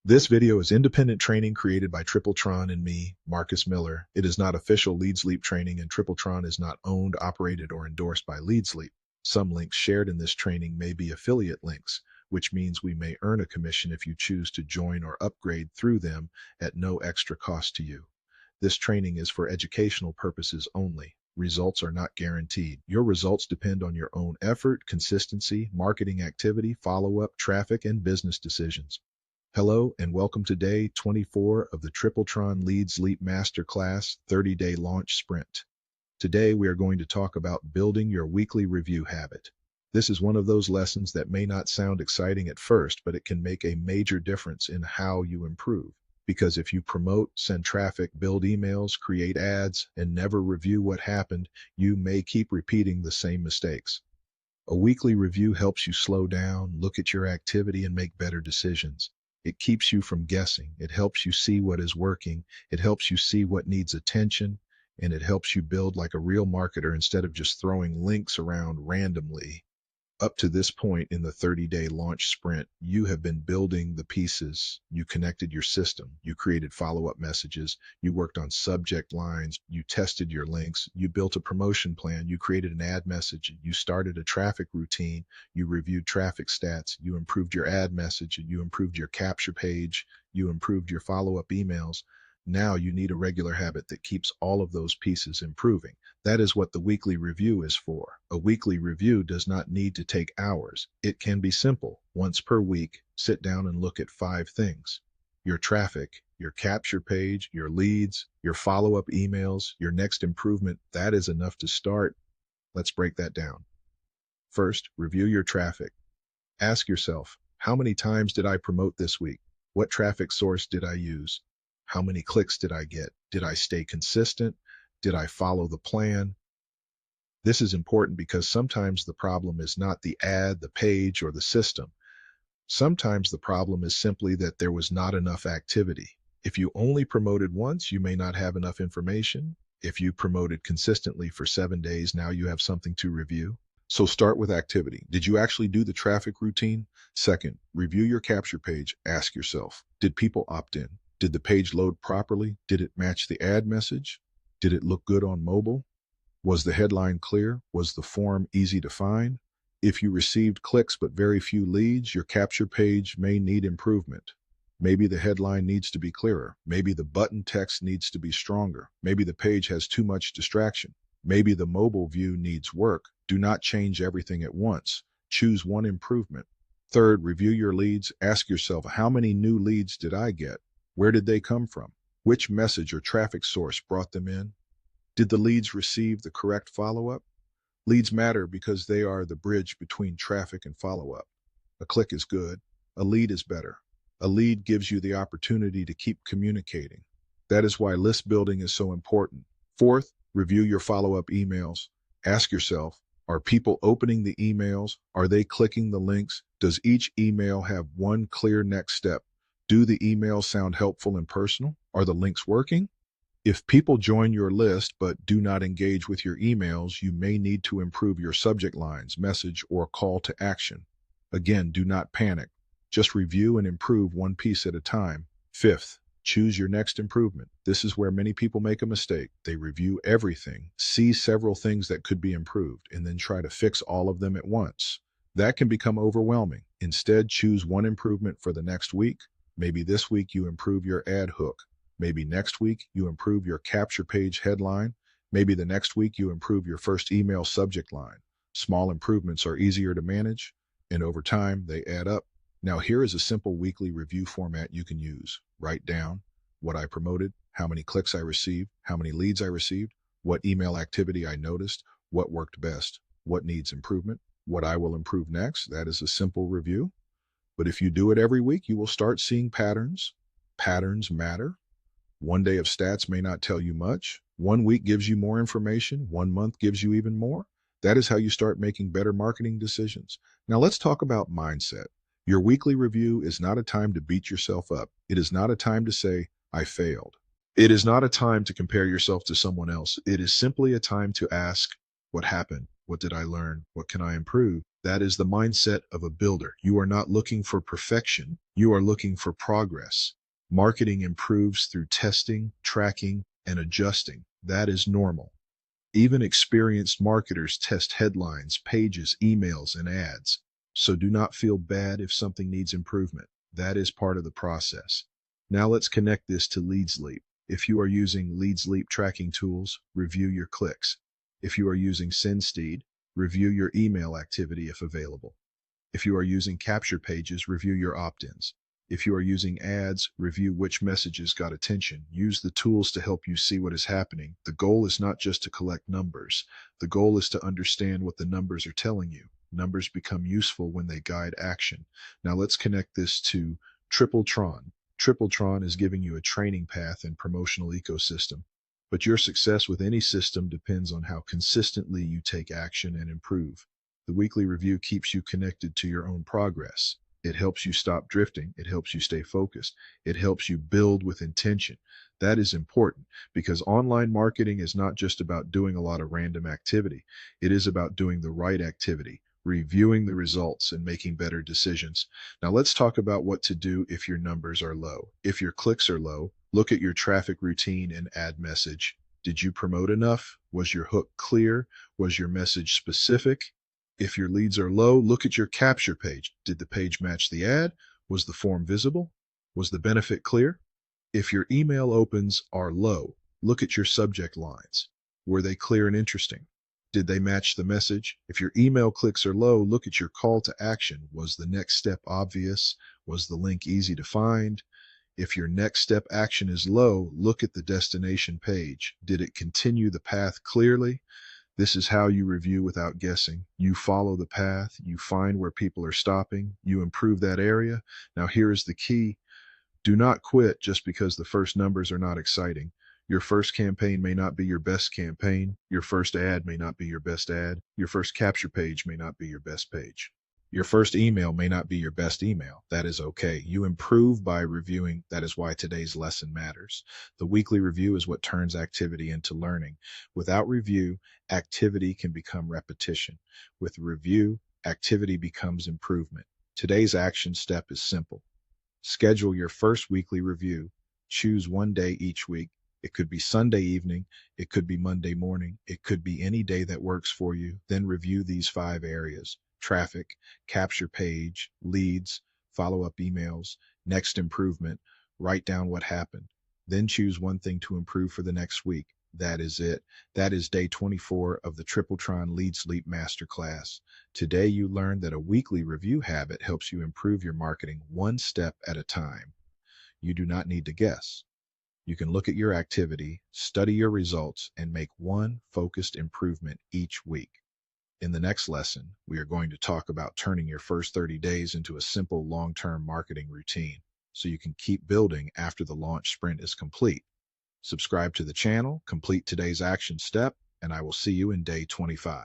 This video is independent training created by TripleTron and me, Marcus Miller. It is not official LeadsLeap training, and TripleTron is not owned, operated, or endorsed by LeadsLeap. Some links shared in this training may be affiliate links, which means we may earn a commission if you choose to join or upgrade through them at no extra cost to you. This training is for educational purposes only. Results are not guaranteed. Your results depend on your own effort, consistency, marketing activity, follow-up, traffic, and business decisions. Hello and welcome to day 24 of the TripleTron LeadsLeap Masterclass 30-day launch sprint. Today we are going to talk about building your weekly review habit. This is one of those lessons that may not sound exciting at first, but it can make a major difference in how you improve. Because if you promote, send traffic, build emails, create ads, and never review what happened, you may keep repeating the same mistakes. A weekly review helps you slow down, look at your activity, and make better decisions. It keeps you from guessing. It helps you see what is working. It helps you see what needs attention, and it helps you build like a real marketer instead of just throwing links around randomly. Up to this point in the 30-day launch sprint, you have been building the pieces. You connected your system. You created follow-up messages. You worked on subject lines. You tested your links. You built a promotion plan. You created an ad message. You started a traffic routine. You reviewed traffic stats. You improved your ad message. You improved your capture page. You improved your follow-up emails. Now you need a regular habit that keeps all of those pieces improving. That is what the weekly review is for. A weekly review does not need to take hours. It can be simple. Once per week, sit down and look at 5 things: your traffic, your capture page, your leads, your follow-up emails, your next improvement. That is enough to start. Let's break that down. First, review your traffic. Ask yourself, how many times did I promote this week? What traffic source did I use? How many clicks did I get? Did I stay consistent? Did I follow the plan? This is important because sometimes the problem is not the ad, the page, or the system. Sometimes the problem is simply that there was not enough activity. If you only promoted once, you may not have enough information. If you promoted consistently for 7 days, now you have something to review. So start with activity. Did you actually do the traffic routine? Second, review your capture page. Ask yourself, did people opt in? Did the page load properly? Did it match the ad message? Did it look good on mobile? Was the headline clear? Was the form easy to find? If you received clicks but very few leads, your capture page may need improvement. Maybe the headline needs to be clearer. Maybe the button text needs to be stronger. Maybe the page has too much distraction. Maybe the mobile view needs work. Do not change everything at once. Choose one improvement. Third, review your leads. Ask yourself, how many new leads did I get? Where did they come from? Which message or traffic source brought them in? Did the leads receive the correct follow-up? Leads matter because they are the bridge between traffic and follow-up. A click is good. A lead is better. A lead gives you the opportunity to keep communicating. That is why list building is so important. Fourth, review your follow-up emails. Ask yourself, are people opening the emails? Are they clicking the links? Does each email have one clear next step? Do the emails sound helpful and personal? Are the links working? If people join your list but do not engage with your emails, you may need to improve your subject lines, message, or call to action. Again, do not panic. Just review and improve one piece at a time. Fifth, choose your next improvement. This is where many people make a mistake. They review everything, see several things that could be improved, and then try to fix all of them at once. That can become overwhelming. Instead, choose one improvement for the next week. Maybe this week you improve your ad hook. Maybe next week you improve your capture page headline. Maybe the next week you improve your first email subject line. Small improvements are easier to manage, and over time they add up. Now here is a simple weekly review format you can use. Write down what I promoted, how many clicks I received, how many leads I received, what email activity I noticed, what worked best, what needs improvement, what I will improve next. That is a simple review. But if you do it every week, you will start seeing patterns. Patterns matter. One day of stats may not tell you much. 1 week gives you more information. 1 month gives you even more. That is how you start making better marketing decisions. Now let's talk about mindset. Your weekly review is not a time to beat yourself up. It is not a time to say, I failed. It is not a time to compare yourself to someone else. It is simply a time to ask, what happened? What did I learn? What can I improve? That is the mindset of a builder. You are not looking for perfection. You are looking for progress. Marketing improves through testing, tracking, and adjusting. That is normal. Even experienced marketers test headlines, pages, emails, and ads. So do not feel bad if something needs improvement. That is part of the process. Now let's connect this to LeadsLeap. If you are using LeadsLeap tracking tools, review your clicks. If you are using SendSteed, review your email activity if available. If you are using capture pages, review your opt-ins. If you are using ads, review which messages got attention. Use the tools to help you see what is happening. The goal is not just to collect numbers. The goal is to understand what the numbers are telling you. Numbers become useful when they guide action. Now let's connect this to TripleTron. TripleTron is giving you a training path and promotional ecosystem. But your success with any system depends on how consistently you take action and improve. The weekly review keeps you connected to your own progress. It helps you stop drifting. It helps you stay focused. It helps you build with intention. That is important because online marketing is not just about doing a lot of random activity. It is about doing the right activity, reviewing the results, and making better decisions. Now let's talk about what to do if your numbers are low. If your clicks are low, look at your traffic routine and ad message. Did you promote enough? Was your hook clear? Was your message specific? If your leads are low, look at your capture page. Did the page match the ad? Was the form visible? Was the benefit clear? If your email opens are low, look at your subject lines. Were they clear and interesting? Did they match the message? If your email clicks are low, look at your call to action. Was the next step obvious? Was the link easy to find? If your next step action is low, look at the destination page. Did it continue the path clearly? This is how you review without guessing. You follow the path, you find where people are stopping, you improve that area. Now here is the key. Do not quit just because the first numbers are not exciting. Your first campaign may not be your best campaign. Your first ad may not be your best ad. Your first capture page may not be your best page. Your first email may not be your best email. That is okay. You improve by reviewing. That is why today's lesson matters. The weekly review is what turns activity into learning. Without review, activity can become repetition. With review, activity becomes improvement. Today's action step is simple. Schedule your first weekly review. Choose one day each week. It could be Sunday evening. It could be Monday morning. It could be any day that works for you. Then review these 5 areas: traffic, capture page, leads, follow-up emails, next improvement. Write down what happened. Then choose one thing to improve for the next week. That is it. That is day 24 of the TripleTron LeadsLeap Masterclass. Today you learned that a weekly review habit helps you improve your marketing one step at a time. You do not need to guess. You can look at your activity, study your results, and make one focused improvement each week. In the next lesson, we are going to talk about turning your first 30 days into a simple long-term marketing routine so you can keep building after the launch sprint is complete. Subscribe to the channel, complete today's action step, and I will see you in day 25.